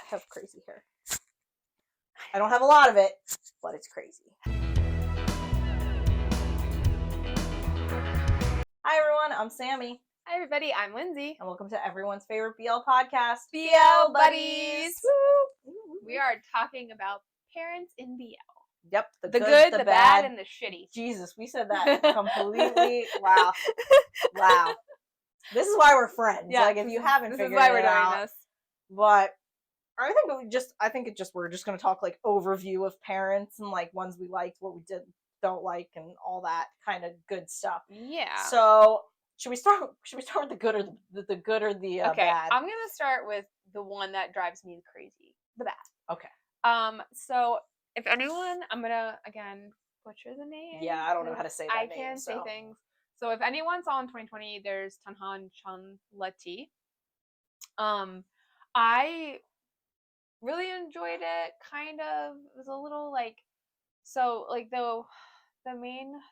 have crazy hair. I don't have a lot of it, but it's crazy. Hi everyone, I'm Sammy. Hi everybody, I'm Lindsay. And welcome to everyone's favorite BL podcast, BL Buddies! Woo! We are talking about parents in BL. Yep, the good, the bad, and the shitty. Jesus, we said that completely. Wow. This is why we're friends. Yeah, like, if you haven't figured it out. This is why we're doing this. But I think we're just going to talk, like, overview of parents and, like, ones we liked, what we don't like, and all that kind of good stuff. Yeah. So, should we start with the good or the good or the okay, bad? I'm going to start with the one that drives me crazy. The bad. Okay. So, if anyone, I'm going to, again, butcher the name. Yeah, I don't know how to say that name. I can't say things. So, if anyone saw in 2020, there's Tanhan Chunlati. I really enjoyed it. Kind of. It was a little like, so like the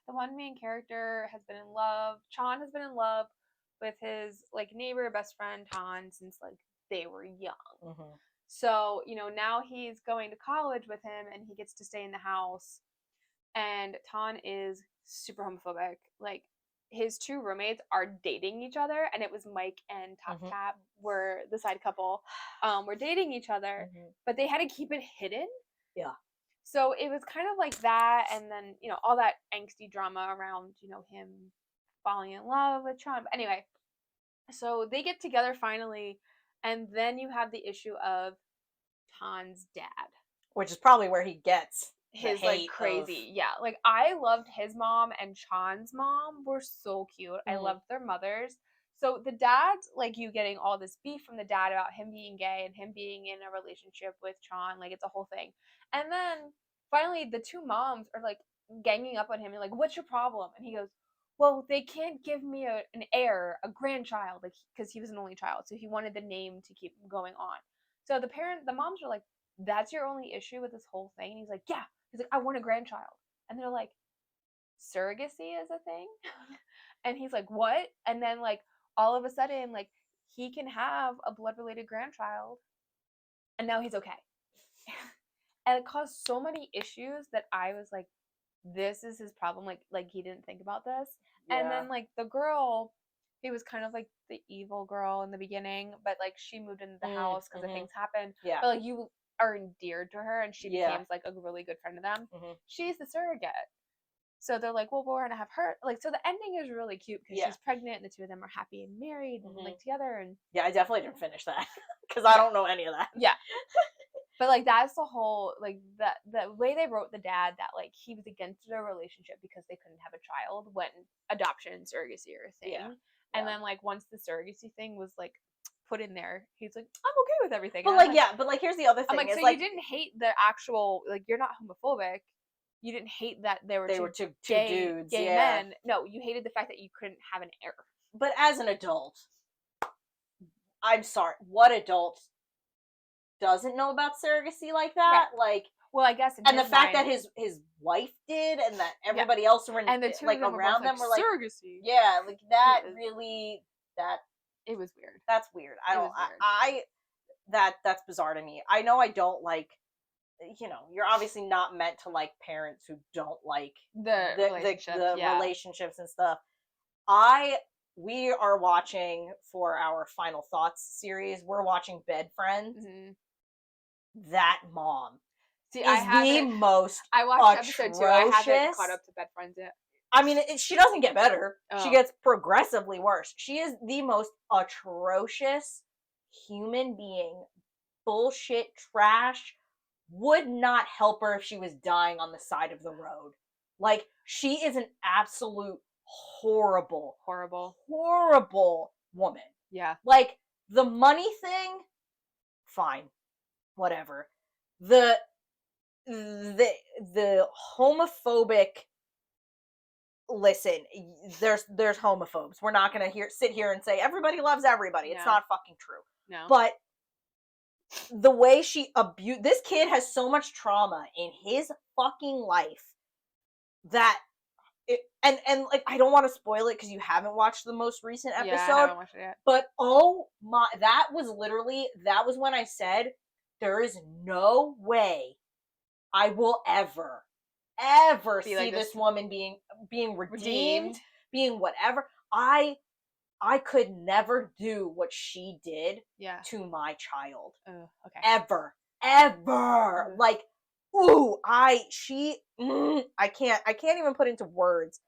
one main character has been in love. Chan has been in love with his like neighbor best friend Han since like they were young. Mm-hmm. So now he's going to college with him and he gets to stay in the house. And Tan is super homophobic. Like his two roommates are dating each other, and it was Mike and Tap Tap were the side couple. Were dating each other, but they had to keep it hidden. Yeah. So it was kind of like that, and then all that angsty drama around him falling in love with Chan. But anyway, so they get together finally, and then you have the issue of Tan's dad, which is probably where he gets his like crazy. Yeah, like I loved his mom and Chan's mom were so cute. I loved their mothers. So the dad's like you getting all this beef from the dad about him being gay and him being in a relationship with Chan, like it's a whole thing. And then finally the two moms are like ganging up on him and like, what's your problem? And he goes, well, they can't give me an heir, a grandchild, like because he was an only child, so he wanted the name to keep going on. So the moms are like, that's your only issue with this whole thing? And he's like, yeah. He's like, I want a grandchild. And they're like, surrogacy is a thing? And he's like, what? And then like all of a sudden, like he can have a blood-related grandchild. And now he's okay. And it caused so many issues that I was like, this is his problem. Like he didn't think about this. Yeah. And then like the girl, he was kind of like the evil girl in the beginning, but like she moved into the house because of things happened. Yeah. But like you are endeared to her and she becomes like a really good friend of them. She's the surrogate. So they're like, well, we're gonna have her. Like, so the ending is really cute because she's pregnant and the two of them are happy and married and like together. And yeah, I definitely didn't finish that because I don't know any of that. Yeah. But like that's the whole like the way they wrote the dad, that like he was against their relationship because they couldn't have a child when adoption and surrogacy are a thing. Yeah. And then like once the surrogacy thing was like put in there, he's like, I'm okay with everything. But like, yeah, but like here's the other thing. I'm like, so like, you didn't hate the actual, like you're not homophobic. You didn't hate that they were two dudes, gay men. No, you hated the fact that you couldn't have an heir. But as an adult, I'm sorry, what adult doesn't know about surrogacy like that? Right. Like, well, I guess, and the fact that his wife did, and that everybody else around and the two like of them around them were like surrogacy. Yeah, like that really it was weird. That's weird. That's bizarre to me. I know I don't like. You're obviously not meant to like parents who don't like the relationships and stuff. We are watching for our Final Thoughts series. We're watching Bed Friends. That mom is the most. I watched episode 2. I haven't caught up to Bed Friends yet. I mean, she doesn't get better. Oh. She gets progressively worse. She is the most atrocious human being. Bullshit, trash. Would not help her if she was dying on the side of the road. Like, she is an absolute horrible woman. Yeah. Like, the money thing, fine. Whatever. The homophobic, listen, there's homophobes. We're not gonna sit here and say everybody loves everybody. It's not fucking true. No. But the way she abused this kid has so much trauma in his fucking life that and like, I don't want to spoil it because you haven't watched the most recent episode. Yeah, I haven't watched it yet. But oh my, that was when I said there is no way I will ever see like this woman being redeemed, being whatever. I could never do what she did to my child. Okay. Ever. Like, ooh, I can't even put into words.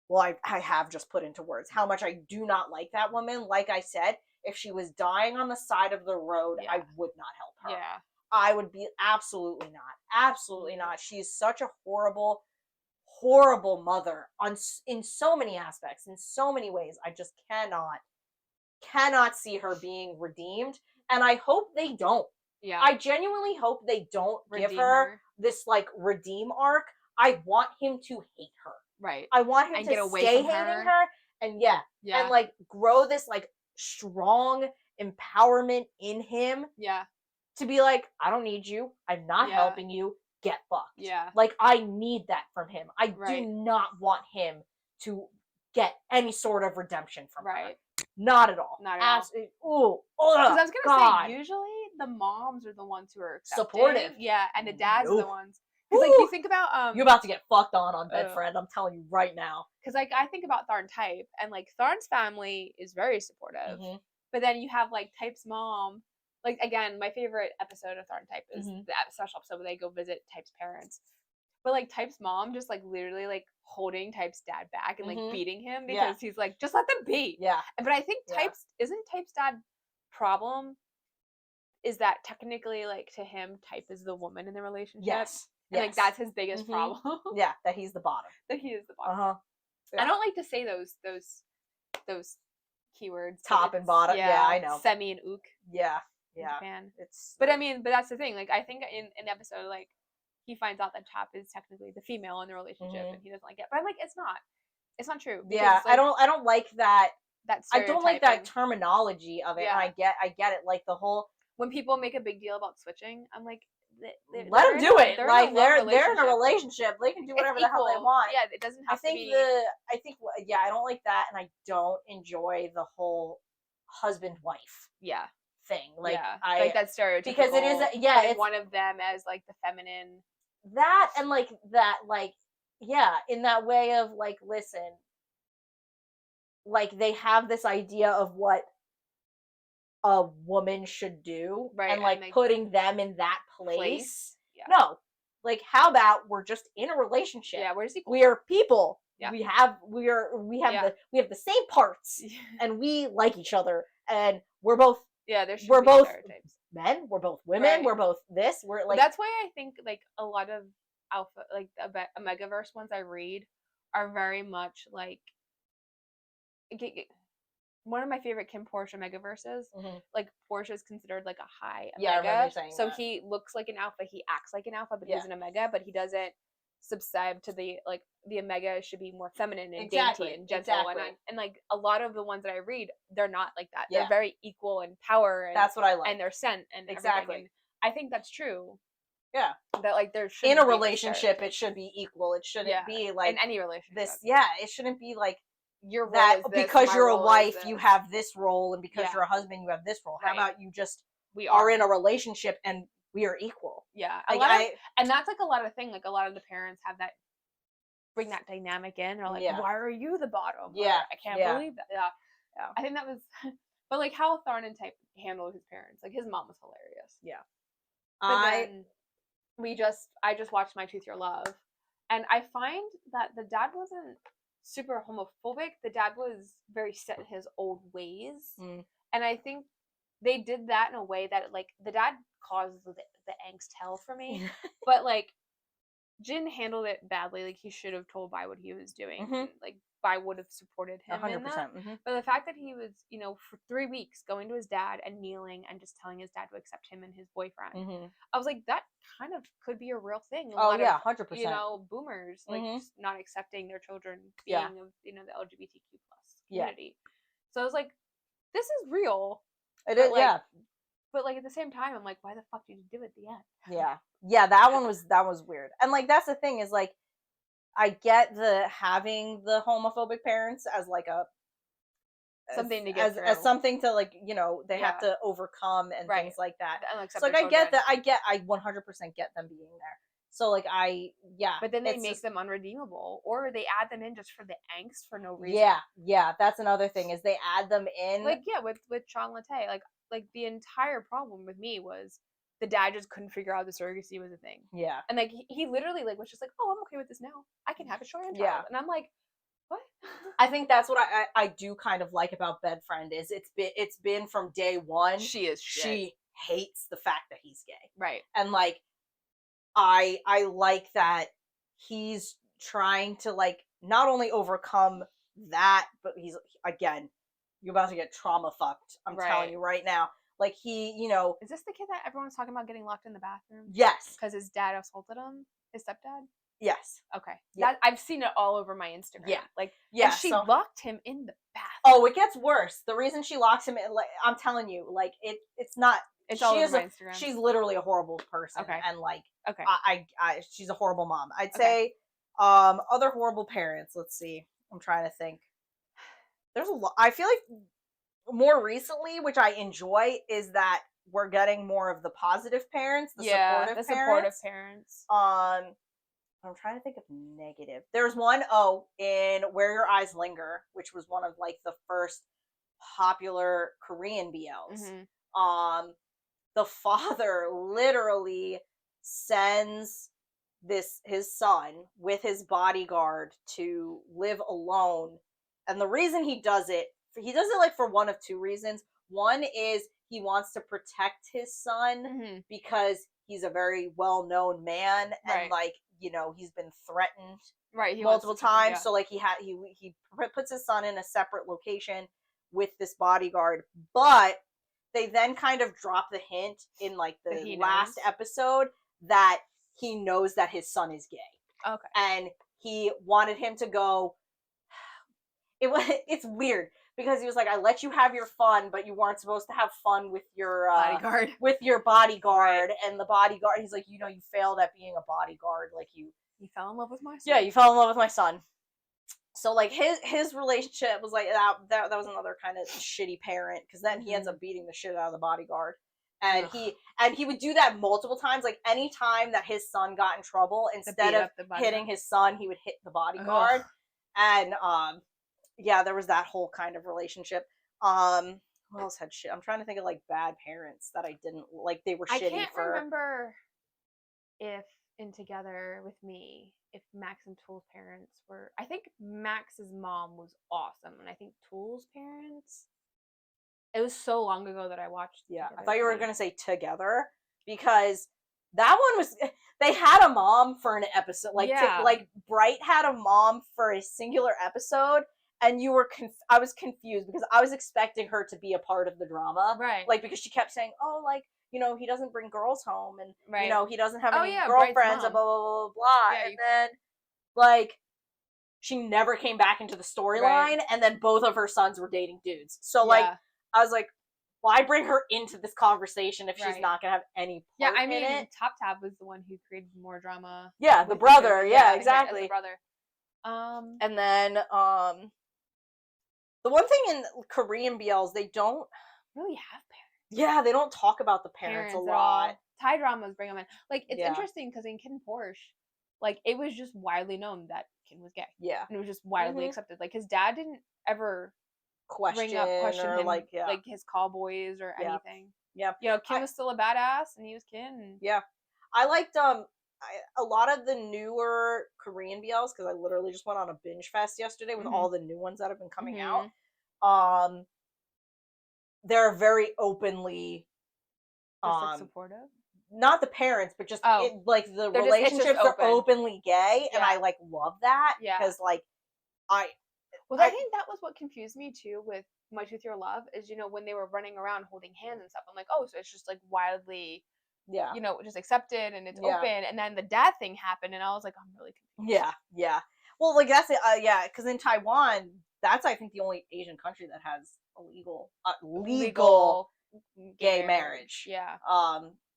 Well, I have just put into words how much I do not like that woman. Like I said, if she was dying on the side of the road, I would not help her. Yeah. I would be absolutely not. She's such a horrible mother in so many aspects, in so many ways. I just cannot see her being redeemed, and I hope they don't. Yeah. I genuinely hope they don't give her this like redeem arc. I want him to hate her. Right. I want him to stay hating her and and like grow this like strong empowerment in him. Yeah. To be like, I don't need you. I'm not helping you. Get fucked. Yeah. Like, I need that from him. I do not want him to get any sort of redemption from her. Not at all. Not at all. Because I was gonna say, usually the moms are the ones who are supportive. Yeah, and the dads are the ones. Because like you think about you're about to get fucked on bed, friend. I'm telling you right now. Because like I think about Tharn Type, and like Tharn's family is very supportive. But then you have like Type's mom. Like, again, my favorite episode of Tharn Type is the special episode where they go visit Type's parents. But, like, Type's mom just, like, literally, like, holding Type's dad back and, like, beating him because he's like, just let them be. Yeah. But I think isn't Type's dad problem is that technically, like, to him, Type is the woman in the relationship? Yes. And, like, that's his biggest problem. Yeah, that he's the bottom. That he is the bottom. I don't like to say those keywords. Top and bottom. Yeah, I know. Semi and ook. Yeah. Japan. But I mean, but that's the thing. Like, I think in an episode, like, he finds out that Top is technically the female in the relationship, and he doesn't like it. But I'm like, it's not true. Yeah, like, I don't like that. I don't like that terminology of it. And I get it. Like the whole when people make a big deal about switching, I'm like, let them do it. Like they're in a relationship. They can do whatever the hell they want. Yeah, it doesn't have to be. I don't like that, and I don't enjoy the whole husband-wife. Yeah. Thing like like that stereotype because it is it's one of them as like the feminine that and like that like in that way of like listen like they have this idea of what a woman should do and like putting them in that place. No, like how about we're just in a relationship? We're just equal. We are people. We have the same parts and we like each other and we're both we're both men, we're both women, we're both this, we're like that's why I think like a lot of alpha like Omegaverse ones I read are very much like one of my favorite Kim Porsche Omegaverses. Like Porsche is considered like a high Omega. Yeah, I remember saying so that. He looks like an alpha, he acts like an alpha, but he's an Omega, but he doesn't subscribe to the like the Omega should be more feminine and dainty and gentle and like a lot of the ones that I read they're not like that. They're very equal in power and that's what I like. And their scent and exactly and I think that's true. Yeah, that like there should in a relationship it should be equal. It shouldn't be like in any relationship it shouldn't be like your that because you're a wife you have this role and because you're a husband you have this role. How about you just we are in a relationship and we are equal. Like and that's like a lot of thing. Like a lot of the parents have that bring that dynamic in. Or like, why are you the bottom? Like, I can't believe that. Yeah. I think that was, but like how Tharn and Type handled his parents. Like his mom was hilarious. Yeah. But then I just watched My Truth Your Love, and I find that the dad wasn't super homophobic. The dad was very set in his old ways, and I think they did that in a way that like the dad caused the angst hell for me, but like Jin handled it badly. Like he should have told Bai what he was doing. And, like Bai would have supported him 100%. In that. But the fact that he was, for 3 weeks going to his dad and kneeling and just telling his dad to accept him and his boyfriend, I was like, that kind of could be a real thing. 100%. Boomers like just not accepting their children being of the LGBTQ plus community. So I was like, this is real. It is, like, but like at the same time, I'm like, why the fuck did you do it at the end? Yeah, that was weird. And like that's the thing is like, I get the having the homophobic parents as like something to get through. As something to like, you know, they have to overcome and things like that. And so like I get that. I 100% get them being there. So like but then they make them unredeemable, or they add them in just for the angst for no reason. Yeah, that's another thing is they add them in. Like with Sean Latte, like the entire problem with me was the dad just couldn't figure out the surrogacy was a thing. Yeah, and like he literally like was just like, oh, I'm okay with this now. I can have a Shoyan child. Yeah, and I'm like, what? I think that's what I do kind of like about Bedfriend is it's been from day one. She hates the fact that he's gay. Right. And like I like that he's trying to like not only overcome that, but he's again, you're about to get trauma fucked. I'm telling you right now. Like he, you know, is this the kid that everyone's talking about getting locked in the bathroom? Yes. Because his dad assaulted him? His stepdad? Yes. Okay. Yeah. I've seen it all over my Instagram. Yeah. Like, yeah. And she locked him in the bathroom. Oh, it gets worse. The reason she locks him in, like, I'm telling you, like, it's not. It's all over my Instagram. She's literally a horrible person. Okay. And like, okay. She's a horrible mom. I'd say, other horrible parents. Let's see. I'm trying to think. There's a lot. I feel like more recently, which I enjoy, is that we're getting more of the positive parents, supportive parents. I'm trying to think of negative. There's one, in Where Your Eyes Linger, which was one of like the first popular Korean BLs. Mm-hmm. The father literally sends his son with his bodyguard to live alone. And the reason he does it like for one of two reasons. One is he wants to protect his son because he's a very well-known man and like, you know, he's been threatened multiple times. Yeah. So like he puts his son in a separate location with this bodyguard, but they then kind of drop the hint in like the last episode that he knows that his son is gay. Okay. And he wanted him to go. It's weird because he was like, I let you have your fun, but you weren't supposed to have fun with your bodyguard. With your bodyguard. Right. And the bodyguard, he's like, you know, you failed at being a bodyguard. Like you fell in love with my son. Yeah, you fell in love with my son. So like his relationship was like that was another kind of shitty parent because then he ends up beating the shit out of the bodyguard. And he would do that multiple times. Like any time that his son got in trouble, instead of hitting his son, he would hit the bodyguard. And yeah, there was that whole kind of relationship. Who else had shit? I'm trying to think of like bad parents that I didn't like. They were shitty. I can't remember if in Together with Me, if Max and Tool's parents were. I think Max's mom was awesome, and I think Tool's parents. It was so long ago that I watched. Yeah, I thought you were gonna say Together because that one was. They had a mom for an episode. Like like Bright had a mom for a singular episode. And you were I was confused because I was expecting her to be a part of the drama. Right. Like, because she kept saying, oh, like, you know, he doesn't bring girls home and, you know, he doesn't have any girlfriends and blah, blah, blah, blah, blah. Yeah, and then, like, she never came back into the storyline and then both of her sons were dating dudes. So, like, I was like, why bring her into this conversation if she's not going to have any part in it? Top Tab was the one who created more drama. Yeah, the brother. Yeah, exactly. The brother. And then, the one thing in Korean BLs, they don't really have parents. Yeah, they don't talk about the parents a lot. Thai dramas bring them in. Like, it's interesting because in Kin Porsche, like, it was just widely known that Kin was gay. Yeah. And it was just widely accepted. Like, his dad didn't ever question him, like his call boys or anything. Yeah. You know, Kin was still a badass, and he was Kin. And... Yeah. I liked, a lot of the newer Korean BLs, because I literally just went on a binge fest yesterday with all the new ones that have been coming out. They're very openly just, like, supportive. Not the parents, but just like the relationships are openly gay, and I like love that because like I think that was what confused me too with My Truth Your Love is, you know, when they were running around holding hands and stuff. I'm like, oh, so it's just like wildly. Yeah, you know, just accepted and it's open, and then the dad thing happened, and I was like, I'm really confused. Yeah. Well, like that's it. Because in Taiwan, that's I think the only Asian country that has a legal gay marriage. Yeah.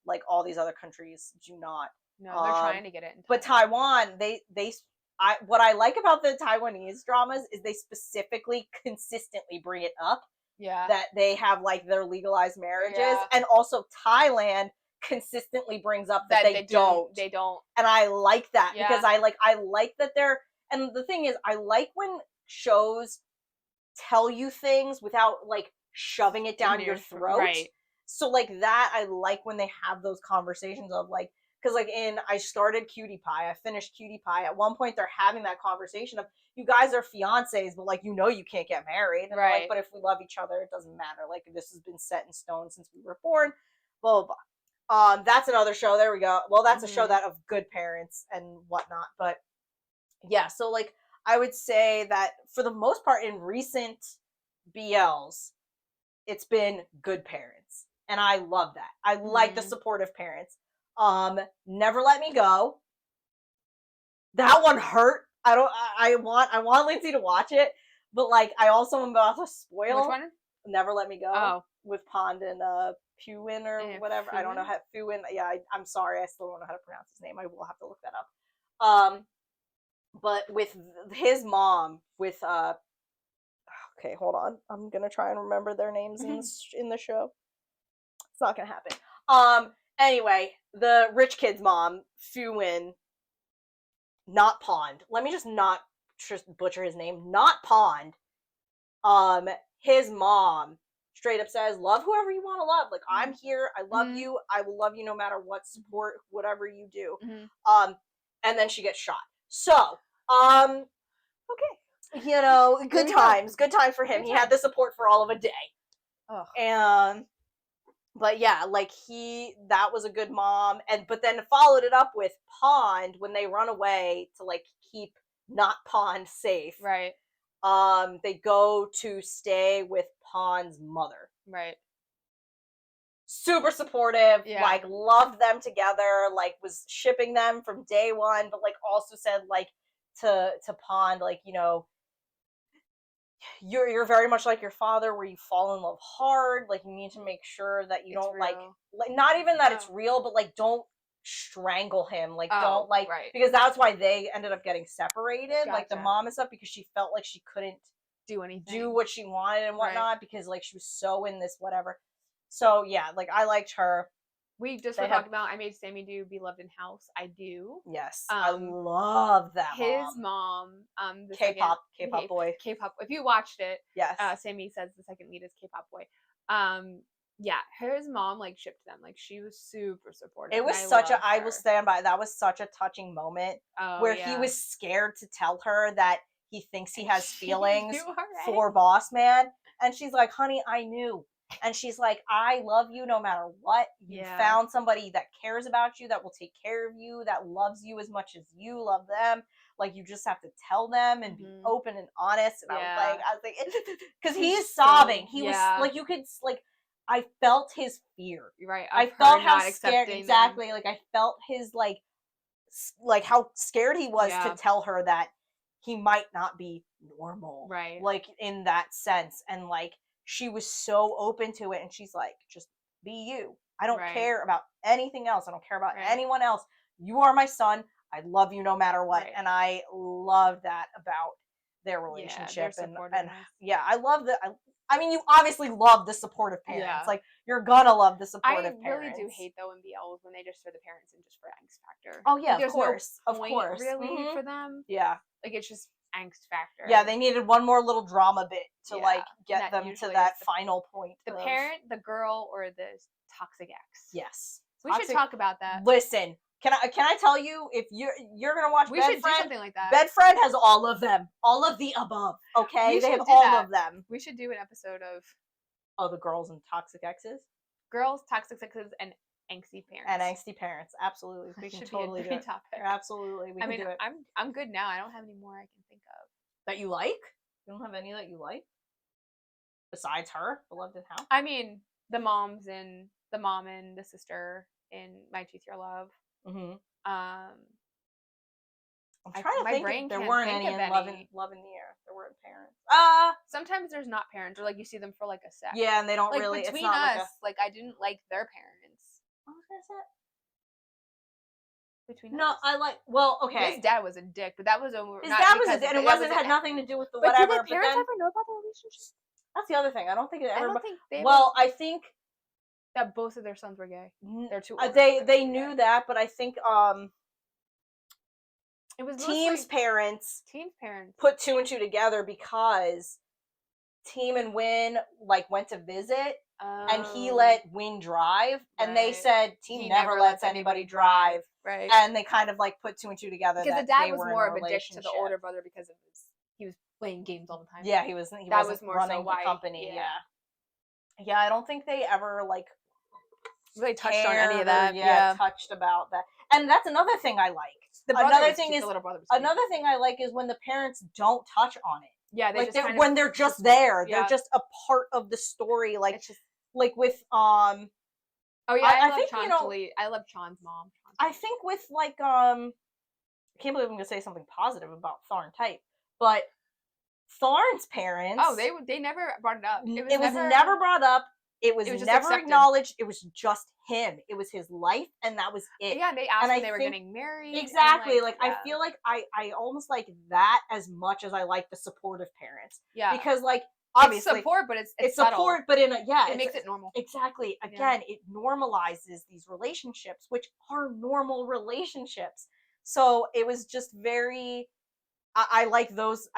Like all these other countries do not. No, they're trying to get it. But Taiwan, they what I like about the Taiwanese dramas is they specifically consistently bring it up. Yeah. That they have like their legalized marriages, and also Thailand consistently brings up that they don't. They don't. And I like that because I like that they're, and the thing is, I like when shows tell you things without like shoving it down your throat. Right. So like that, I like when they have those conversations of like, because like I started Cutie Pie, I finished Cutie Pie. At one point, they're having that conversation of, you guys are fiancés, but like, you know, you can't get married. And right. Like, but if we love each other, it doesn't matter. Like, this has been set in stone since we were born. Blah blah blah. That's another show. There we go. Well, that's a show that of good parents and whatnot. But yeah, so like I would say that for the most part in recent BLs, it's been good parents. And I love that. I like the supportive parents. Never Let Me Go. That one hurt. I want Lindsay to watch it, but like I also am about to spoil. Which one? Never Let Me Go. Oh. With Pond and Puin or whatever. Fuin? I don't know how Fuin. Yeah, I'm sorry. I still don't know how to pronounce his name. I will have to look that up. But with his mom, with okay, hold on. I'm gonna try and remember their names in the show. It's not gonna happen. Anyway, the rich kid's mom, Fuin, not Pond. Let me just not butcher his name. Not Pond. His mom straight up says, "Love whoever you want to love. Like, I'm here. I love you. I will love you no matter what support, whatever you do." And then she gets shot. So, okay, you know, good times for him. He had the support for all of a day. Ugh. And, but yeah, like that was a good mom. But then followed it up with Pond when they run away to like keep not Pond safe. Right. They go to stay with Pond's mother. Right. Super supportive, like loved them together, like was shipping them from day one, but like also said like to Pond, like, you know, you're very much like your father where you fall in love hard, like you need to make sure that you don't like not even that it's real, but like don't strangle him, like don't like because that's why they ended up getting separated. Like the mom and stuff, because she felt like she couldn't do anything, do what she wanted and whatnot, because like she was so in this whatever. So yeah, like I liked her. We just were talking about I Made Sammy Do Beloved in House. I do. Yes. I love that his mom. The K-pop boy. K-pop. If you watched it, yes. Sammy says the second lead is K-pop boy. Yeah, his mom like shipped them. Like she was super supportive. It was such a I will stand by. That was such a touching moment where he was scared to tell her that he thinks he has feelings for Boss Man, and she's like, "Honey, I knew." And she's like, "I love you no matter what. You found somebody that cares about you, that will take care of you, that loves you as much as you love them. Like, you just have to tell them and be open and honest." And I was like, because he's sobbing. He was like, you could like, I felt his fear. Right. I felt how scared. Exactly. Like I felt his like how scared he was to tell her that he might not be normal. Right. Like in that sense, and like. She was so open to it, and she's like, just be you. I don't care about anything else. I don't care about anyone else. You are my son. I love you no matter what. And I love that about their relationship. And I love that. I mean, you obviously love the supportive parents. Yeah. Like, you're gonna love the supportive parents. I really do hate, though, in BLs when they just throw the parents in just for angst factor. Oh, yeah, like, of course. No point, really, for them. Yeah. Like, it's just angst factor. Yeah, they needed one more little drama bit to like get them to that final point. The parent, the girl, or the toxic ex. Yes. We should talk about that. Listen, can I tell you, if you're gonna watch Bed Friend, do something like that. Bed Friend has all of them. All of the above. Okay? They have all of them. We should do an episode of the girls and toxic exes. Girls, toxic exes, and angsty parents. And angsty parents, absolutely. We can totally do it. Topic. Absolutely, we can do it. I'm good now. I don't have any more I can think of. That you like? You don't have any that you like? Besides her, Beloved in House? I mean, the mom and the sister in My Teeth Your Love. Mm-hmm. I'm trying to think if there weren't any in Love in the Air. There weren't parents. Sometimes there's not parents, or like you see them for like a sec. Yeah, and they don't like, really. Between it's not us, like I didn't like their parents. What was that? between No, us? I like. Well, okay. His dad was a dick, but that was over. His dad was a dick, and it had nothing to do with the whatever. But did the parents ever know about the relationship? That's the other thing. I don't think it ever. I don't think they. Well, I think that both of their sons were gay. They're too. They knew that, but I think it was Team's parents. Team's parents put 2 and 2 together because Team and Win like went to visit. And he let Win drive, and they said Team never lets anybody drive. Right. And they kind of like put 2 and 2 together. Because the dad was more of a dick to the older brother because he was playing games all the time. Yeah, he wasn't running the company. Yeah, I don't think they ever like really touched on any of that. Touched about that. And that's another thing I like. Another thing I like is when the parents don't touch on it. Yeah, they like when they're just there. They're just a part of the story. Like like with Oh yeah, I love think I love Sean's mom. I think with like I can't believe I'm gonna say something positive about Thorn Type, but Thorn's parents. Oh, they never brought it up. It was never brought up. It was never acknowledged. It was just him. It was his life, and that was it. Yeah, they asked when they were getting married. Exactly. I feel like I almost like that as much as I like the supportive parents. Yeah. Because like obviously it's support, but it's support, but in a it makes it normal. Exactly. Again, it normalizes these relationships, which are normal relationships. So it was just very. I like those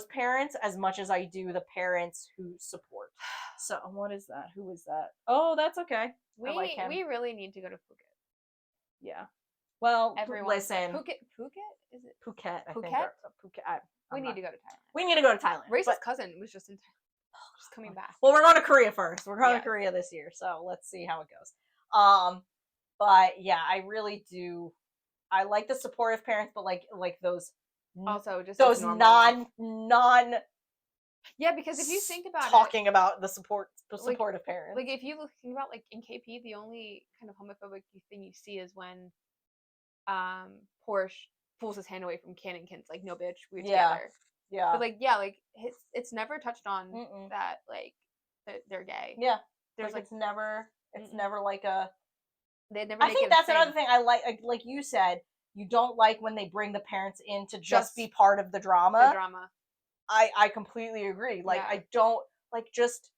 parents as much as I do the parents who support. So what is that? Who is that? Oh, that's okay. We really need to go to Phuket. Yeah. Well, listen. Phuket is it? Phuket. I think Phuket. We need to go to Thailand. We need to go to Thailand. Race's cousin was just in Thailand. Just coming back. Well, we're going to Korea first. We're going to Korea this year, so let's see how it goes. But yeah, I really do. I like the supportive parents, but like those. Also, just those non. Yeah, because if you think about talking about the supportive parents, like if you think about like in KP, the only kind of homophobic thing you see is when, Porsche pulls his hand away from Kin and Kin's like, no bitch, we're together. Yeah. But like it's never touched on that like that they're gay. Yeah. There's like it's never like a. They never. I think that's another thing I like you said. You don't like when they bring the parents in to just be part of the drama. I completely agree. Like I don't like just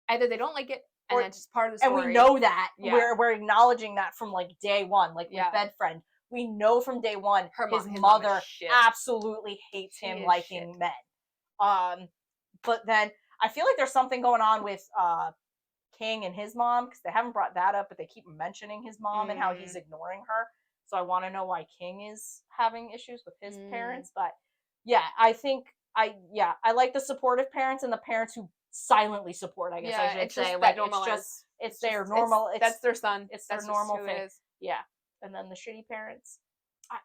either they don't like it and that's just part of the story. And we know that. Yeah. We're acknowledging that from like day one. Like with Bedfriend. We know from day one his mother absolutely hates him liking men. But then I feel like there's something going on with King and his mom, because they haven't brought that up, but they keep mentioning his mom and how he's ignoring her. So I want to know why King is having issues with his parents. But yeah, I think I like the supportive parents and the parents who silently support, I guess I should say. Like it's their normal. That's their son. It's their normal thing. Yeah. And then the shitty parents.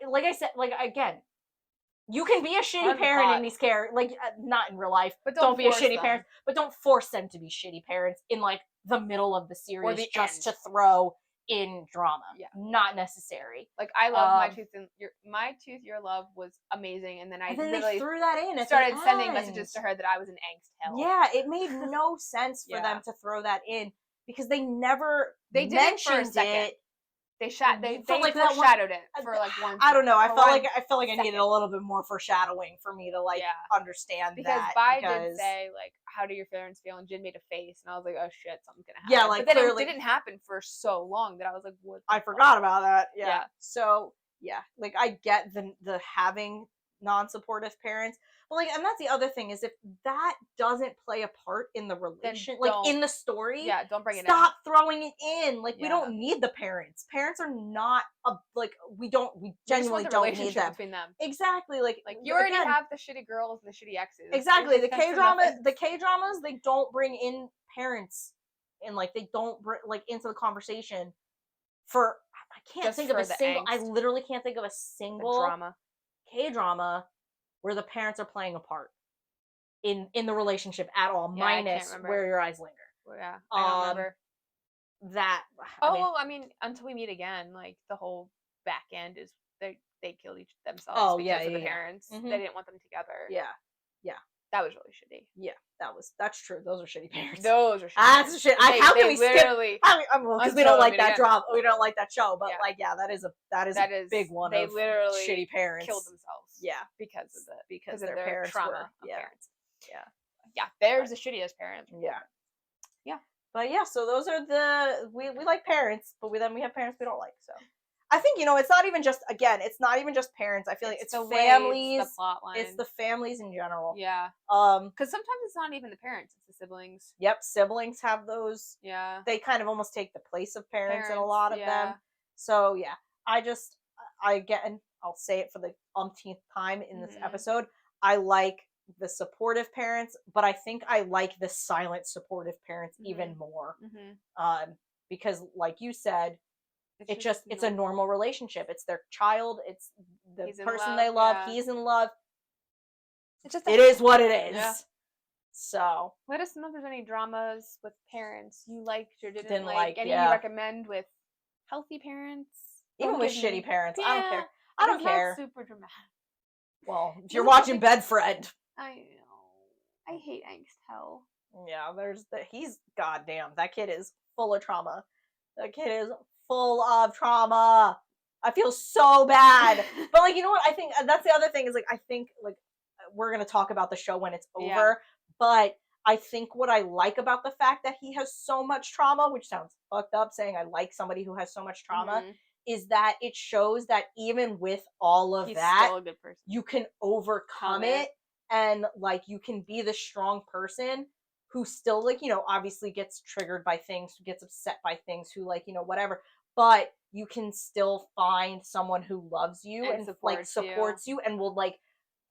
Like I said, like again, you can be a shitty parent in these like not in real life, but don't be a shitty parent. But don't force them to be shitty parents in like the middle of the series to throw in drama. Yeah. Not necessary. Like I love My Tooth Your Love was amazing, and then they threw that in. Started sending messages to her that I was in angst hell. Yeah, it made no sense for them to throw that in because they never did it for a second. it. They foreshadowed it for like one. I don't know. I felt like I needed a little bit more foreshadowing for me to like understand because that. Bai did say like, "How do your parents feel?" And Jin made a face, and I was like, "Oh shit, something's gonna happen." Yeah, like but then it didn't happen for so long that I was like, "What?" I forgot about that. Yeah. So yeah, like I get the having non-supportive parents. But like, and that's the other thing is if that doesn't play a part in the relation, like in the story, don't bring it. Stop throwing it in. Like we don't need the parents. Parents are not we genuinely don't need them. Between them. Exactly. Like you already have the shitty girls and the shitty exes. Exactly. The K-dramas, they don't bring in parents, and like they don't bring into the conversation. I can't think of a single. Angst. I literally can't think of a single drama K-drama where the parents are playing a part in the relationship at all, minus Where Your Eyes Linger. Well, yeah, I don't remember that. I mean, Until We Meet Again, like the whole back end is they killed themselves because of the parents. Mm-hmm. They didn't want them together. Yeah. That was really shitty. Yeah, that's true. Those are shitty parents. Those are shitty. That's shit. How can we skip? Because we don't like that drama. We don't like that show. But that is a big one. They of literally shitty parents killed themselves. Yeah, because their parents trauma were, parents. Yeah, there's the shittiest parents. Yeah. But so those are we like parents, but we have parents we don't like. So I think it's not even just parents. I feel like it's the families, it's the plot line. It's the families in general. Yeah. Because sometimes it's not even the parents; it's the siblings. Yep, siblings have those. Yeah. They kind of almost take the place of parents in a lot of them. So and I'll say it for the umpteenth time in this episode. I like the supportive parents, but I think I like the silent supportive parents even more. Because like you said, it's a normal relationship. It's their child. It's the person they love. Yeah. He's in love. It is what it is. Yeah. So let us know if there's any dramas with parents you liked or didn't like. Any you recommend with healthy parents, even with shitty parents. I don't care. I don't care. Super dramatic. Well, if you're watching Bedfriend. I know. I hate angst hell. Yeah, he's goddamn. That kid is full of trauma. That kid is full of trauma. I feel so bad. But you know what? I think that's the other thing is I think we're gonna talk about the show when it's over. Yeah. But I think what I like about the fact that he has so much trauma, which sounds fucked up saying I like somebody who has so much trauma, is that it shows that even with all of that, still a good person. You can overcome it. And you can be the strong person who still obviously gets triggered by things, who gets upset by things, who whatever, but you can still find someone who loves you and supports you and will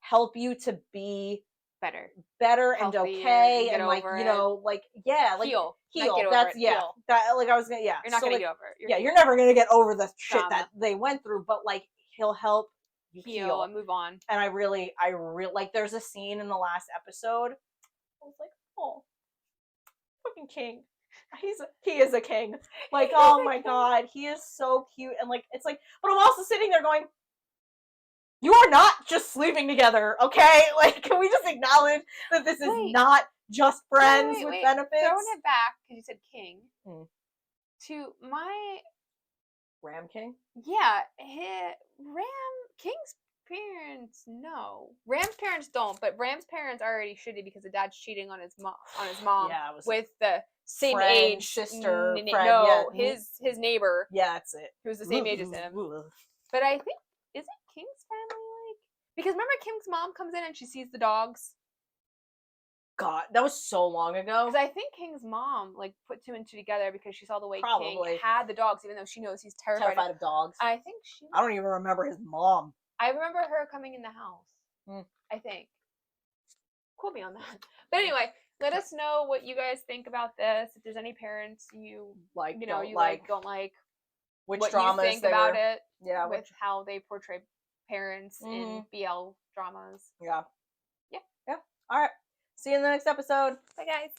help you to be better and okay and heal. That's heal. That I was gonna You're not gonna get over it. You're never gonna get over the shit that they went through, but he'll help you heal and move on. And I really there's a scene in the last episode. I was like, oh, fucking king. He is a king. Oh my god, he is so cute. And it's but I'm also sitting there going, you are not just sleeping together, okay? Can we just acknowledge that this is not just friends with benefits? Throwing it back, because you said king, to my Ram King? Yeah, King's parents, no. Ram's parents don't, but Ram's parents are already shitty because the dad's cheating on his mom with the same age sister friend. No, his neighbor. Yeah, that's it. Who's the same age as him. But I think isn't King's family because remember King's mom comes in and she sees the dogs? God, that was so long ago. Because I think King's mom put 2 and 2 together because she saw the way King had the dogs, even though she knows he's terrified of dogs. I think I don't even remember his mom. I remember her coming in the house. I think. Quote me on that. But anyway, let us know what you guys think about this. If there's any parents you don't like, which what dramas you think about it. Yeah, with how they portray parents in BL dramas. Yeah. All right. See you in the next episode. Bye, guys.